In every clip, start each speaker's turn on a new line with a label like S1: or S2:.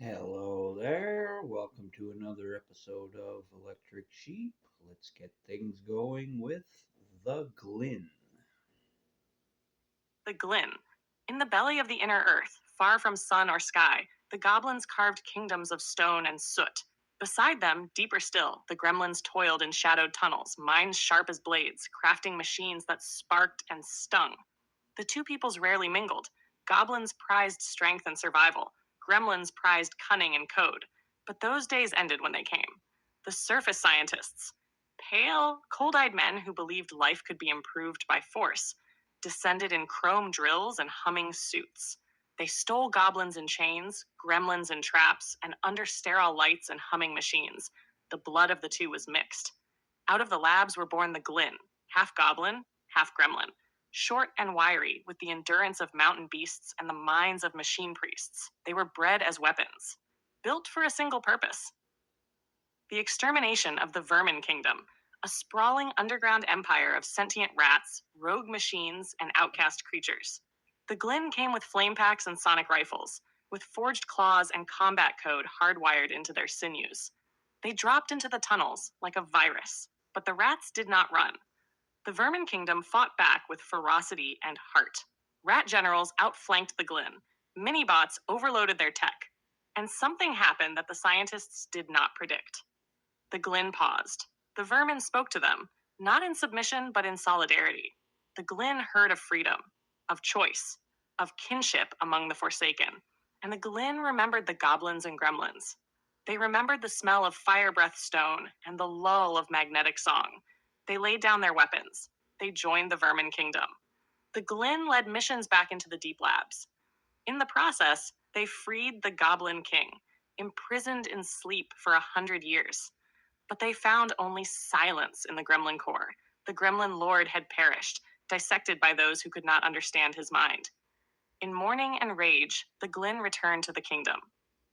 S1: Hello there. Welcome to another episode of Electric Sheep. Let's get things going with the Glin.
S2: The Glin. In the belly of the inner earth, far from sun or sky, the goblins carved kingdoms of stone and soot. Beside them, deeper still, the gremlins toiled in shadowed tunnels, minds sharp as blades, crafting machines that sparked and stung. The two peoples rarely mingled. Goblins prized strength and survival. Gremlins prized cunning and code. But those days ended when they came. The surface scientists, pale, cold eyed men who believed life could be improved by force, descended in chrome drills and humming suits. They stole goblins in chains, gremlins in traps, and under sterile lights and humming machines. The blood of the two was mixed. Out of the labs were born the Glin, half goblin, half gremlin, short and wiry, with the endurance of mountain beasts and the minds of machine priests. They were bred as weapons, built for a single purpose: the extermination of the Vermin Kingdom, a sprawling underground empire of sentient rats, rogue machines, and outcast creatures. The Glin came with flame packs and sonic rifles, with forged claws and combat code hardwired into their sinews. They dropped into the tunnels like a virus, but the rats did not run. The Vermin Kingdom fought back with ferocity and heart. Rat generals outflanked the Glin. Mini-bots overloaded their tech. And something happened that the scientists did not predict. The Glin paused. The vermin spoke to them, not in submission, but in solidarity. The Glin heard of freedom, of choice, of kinship among the Forsaken. And the Glin remembered the goblins and gremlins. They remembered the smell of fire breath stone and the lull of magnetic song. They laid down their weapons. They joined the Vermin Kingdom. The Glin led missions back into the deep labs. In the process, they freed the Goblin King, imprisoned in sleep for 100 years. But they found only silence in the gremlin core. The gremlin lord had perished, dissected by those who could not understand his mind. In mourning and rage, the Glin returned to the kingdom.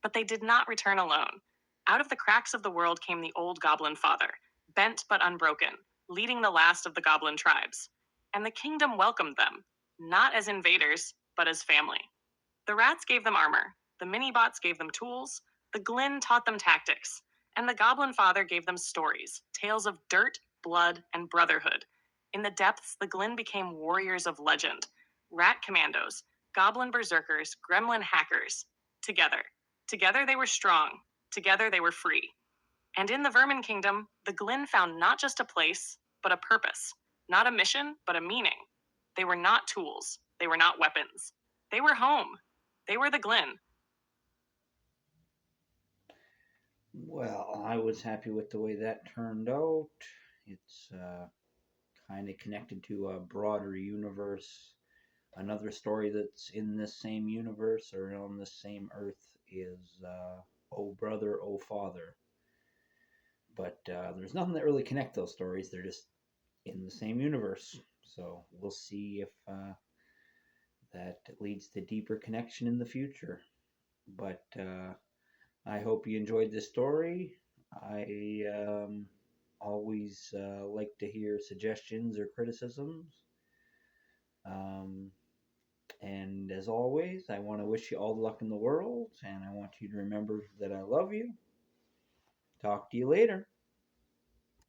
S2: But they did not return alone. Out of the cracks of the world came the old goblin father, bent but unbroken, leading the last of the goblin tribes. And the kingdom welcomed them, not as invaders, but as family. The rats gave them armor, the mini-bots gave them tools, the Glin taught them tactics, and the Goblin Father gave them stories, tales of dirt, blood, and brotherhood. In the depths, the Glin became warriors of legend, rat commandos, goblin berserkers, gremlin hackers. Together. Together they were strong. Together they were free. And in the Vermin Kingdom, the Glin found not just a place, but a purpose. Not a mission, but a meaning. They were not tools. They were not weapons. They were home. They were the Glin.
S1: Well, I was happy with the way that turned out. It's kind of connected to a broader universe. Another story that's in this same universe or on this same Earth is Oh Brother, Oh Father. But there's nothing that really connect those stories. They're just in the same universe. So we'll see if that leads to deeper connection in the future. But I hope you enjoyed this story. I always like to hear suggestions or criticisms. Um, and as always, I want to wish you all the luck in the world, and I want you to remember that I love you. Talk to you later.